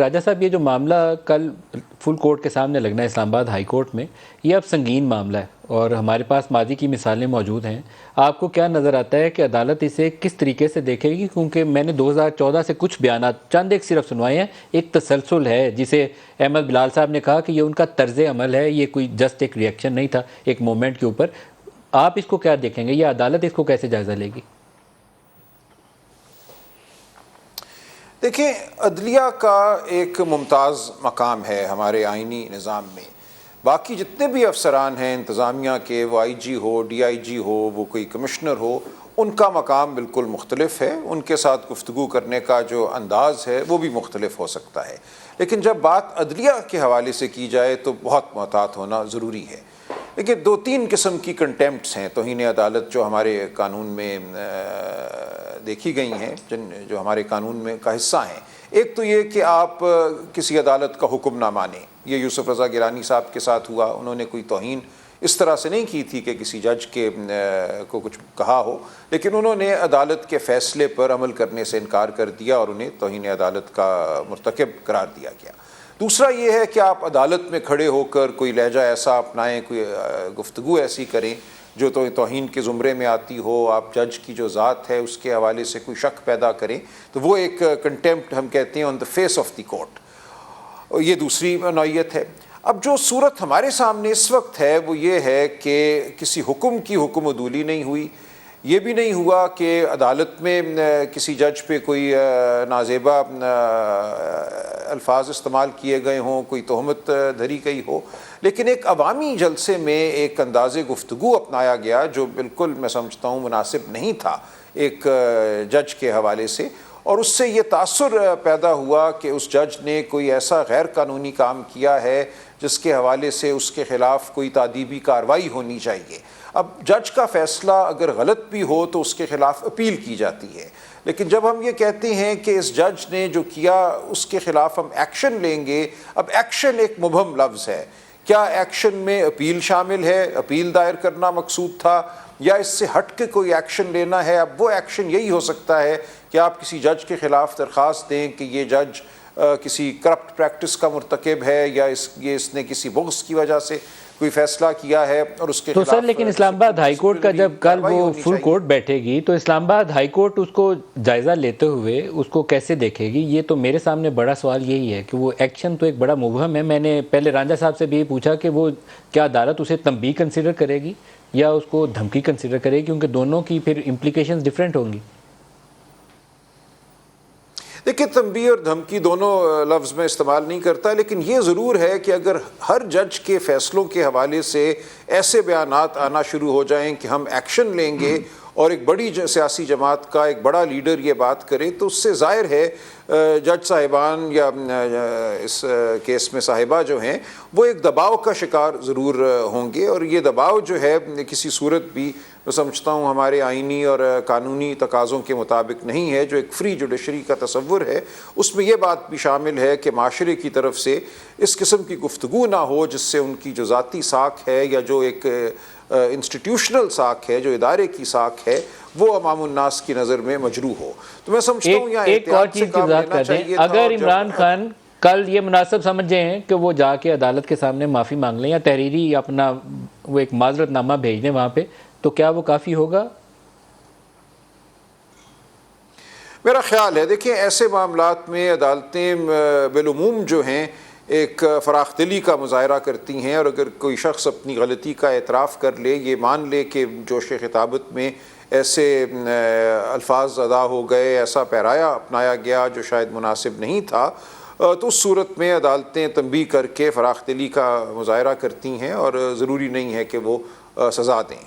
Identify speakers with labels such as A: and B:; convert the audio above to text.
A: راجہ صاحب، یہ جو معاملہ کل فل کورٹ کے سامنے لگنا ہے اسلام آباد ہائی کورٹ میں، یہ اب سنگین معاملہ ہے اور ہمارے پاس ماضی کی مثالیں موجود ہیں۔ آپ کو کیا نظر آتا ہے کہ عدالت اسے کس طریقے سے دیکھے گی؟ کیونکہ میں نے 2014 سے کچھ بیانات چند ایک صرف سنوائے ہیں۔ ایک تسلسل ہے جسے احمد بلال صاحب نے کہا کہ یہ ان کا طرز عمل ہے، یہ کوئی جسٹ ایک ریئیکشن نہیں تھا ایک مومنٹ کے اوپر۔ آپ اس کو کیا دیکھیں گے؟ یہ عدالت اس کو کیسے جائزہ لے گی؟
B: دیکھیں، عدلیہ کا ایک ممتاز مقام ہے ہمارے آئینی نظام میں۔ باقی جتنے بھی افسران ہیں انتظامیہ کے، وہ آئی جی ہو، ڈی آئی جی ہو، وہ کوئی کمشنر ہو، ان کا مقام بالکل مختلف ہے، ان کے ساتھ گفتگو کرنے کا جو انداز ہے وہ بھی مختلف ہو سکتا ہے۔ لیکن جب بات عدلیہ کے حوالے سے کی جائے تو بہت محتاط ہونا ضروری ہے۔ دیکھیے، دو تین قسم کی کنٹیمپٹس ہیں توہین عدالت جو ہمارے قانون میں دیکھی گئی ہیں، جو ہمارے قانون میں کا حصہ ہیں۔ ایک تو یہ کہ آپ کسی عدالت کا حکم نہ مانیں۔ یہ یوسف رضا گیلانی صاحب کے ساتھ ہوا۔ انہوں نے کوئی توہین اس طرح سے نہیں کی تھی کہ کسی جج کے کو کچھ کہا ہو، لیکن انہوں نے عدالت کے فیصلے پر عمل کرنے سے انکار کر دیا اور انہیں توہین عدالت کا مرتکب قرار دیا گیا۔ دوسرا یہ ہے کہ آپ عدالت میں کھڑے ہو کر کوئی لہجہ ایسا اپنائیں، کوئی گفتگو ایسی کریں جو توہین کے زمرے میں آتی ہو، آپ جج کی جو ذات ہے اس کے حوالے سے کوئی شک پیدا کریں، تو وہ ایک کنٹیمپٹ ہم کہتے ہیں on the face of the court. یہ دوسری نوعیت ہے۔ اب جو صورت ہمارے سامنے اس وقت ہے وہ یہ ہے کہ کسی حکم کی حکم عدولی نہیں ہوئی۔ یہ بھی نہیں ہوا کہ عدالت میں کسی جج پہ کوئی نازیبا الفاظ استعمال کیے گئے ہوں، کوئی تہمت دھری گئی ہو، لیکن ایک عوامی جلسے میں ایک انداز گفتگو اپنایا گیا جو بالکل میں سمجھتا ہوں مناسب نہیں تھا ایک جج کے حوالے سے، اور اس سے یہ تاثر پیدا ہوا کہ اس جج نے کوئی ایسا غیر قانونی کام کیا ہے جس کے حوالے سے اس کے خلاف کوئی تادیبی کارروائی ہونی چاہیے۔ اب جج کا فیصلہ اگر غلط بھی ہو تو اس کے خلاف اپیل کی جاتی ہے، لیکن جب ہم یہ کہتے ہیں کہ اس جج نے جو کیا اس کے خلاف ہم ایکشن لیں گے، اب ایکشن ایک مبہم لفظ ہے۔ کیا ایکشن میں اپیل شامل ہے؟ اپیل دائر کرنا مقصود تھا یا اس سے ہٹ کے کوئی ایکشن لینا ہے؟ اب وہ ایکشن یہی ہو سکتا ہے کہ آپ کسی جج کے خلاف درخواست دیں کہ یہ جج کسی کرپٹ پریکٹس کا مرتکب ہے یا اس نے کسی بغض کی وجہ سے کوئی فیصلہ کیا ہے اور اس کے
A: تو
B: خلاف
A: سر، لیکن اسلام آباد ہائی کورٹ کا جب کل وہ فل کورٹ بیٹھے گی تو اسلام آباد ہائی کورٹ اس کو جائزہ لیتے ہوئے اس کو کیسے دیکھے گی؟ یہ تو میرے سامنے بڑا سوال یہی ہے کہ وہ ایکشن تو ایک بڑا مبہم ہے۔ میں نے پہلے رانجہ صاحب سے بھی یہ پوچھا کہ وہ کیا عدالت اسے تنبیہ کنسیڈر کرے گی یا اس کو دھمکی کنسیڈر کرے گی، کیونکہ دونوں کی پھر امپلیکیشنز ڈیفرنٹ ہوں گی۔
B: دیکھیں، تنبیہ اور دھمکی دونوں لفظ میں استعمال نہیں کرتا، لیکن یہ ضرور ہے کہ اگر ہر جج کے فیصلوں کے حوالے سے ایسے بیانات آنا شروع ہو جائیں کہ ہم ایکشن لیں گے اور ایک بڑی سیاسی جماعت کا ایک بڑا لیڈر یہ بات کرے، تو اس سے ظاہر ہے جج صاحبان یا اس کیس میں صاحبہ جو ہیں وہ ایک دباؤ کا شکار ضرور ہوں گے، اور یہ دباؤ جو ہے کسی صورت بھی میں سمجھتا ہوں ہمارے آئینی اور قانونی تقاضوں کے مطابق نہیں ہے۔ جو ایک فری جوڈیشری کا تصور ہے اس میں یہ بات بھی شامل ہے کہ معاشرے کی طرف سے اس قسم کی گفتگو نہ ہو جس سے ان کی جو ذاتی ساکھ ہے یا جو ایک انسٹیٹیوشنل ساکھ ہے، جو ادارے کی ساکھ ہے، وہ عوام الناس کی نظر میں مجروح ہو۔ تو میں سمجھتا ہوں یہاں
A: ایک اور چیز کی وضاحت کر دیں، اگر عمران خان کل یہ مناسب سمجھے ہیں کہ وہ جا کے عدالت کے سامنے معافی مانگ لیں یا تحریری اپنا وہ ایک معذرت نامہ بھیج دیں وہاں پہ، تو کیا وہ کافی ہوگا؟
B: میرا خیال ہے، دیکھیں، ایسے معاملات میں عدالتیں بالعموم جو ہیں ایک فراخ دلی کا مظاہرہ کرتی ہیں، اور اگر کوئی شخص اپنی غلطی کا اعتراف کر لے، یہ مان لے کہ جوش خطابت میں ایسے الفاظ ادا ہو گئے، ایسا پیرایا اپنایا گیا جو شاید مناسب نہیں تھا، تو اس صورت میں عدالتیں تنبیہ کر کے فراخ دلی کا مظاہرہ کرتی ہیں اور ضروری نہیں ہے کہ وہ سزا دیں۔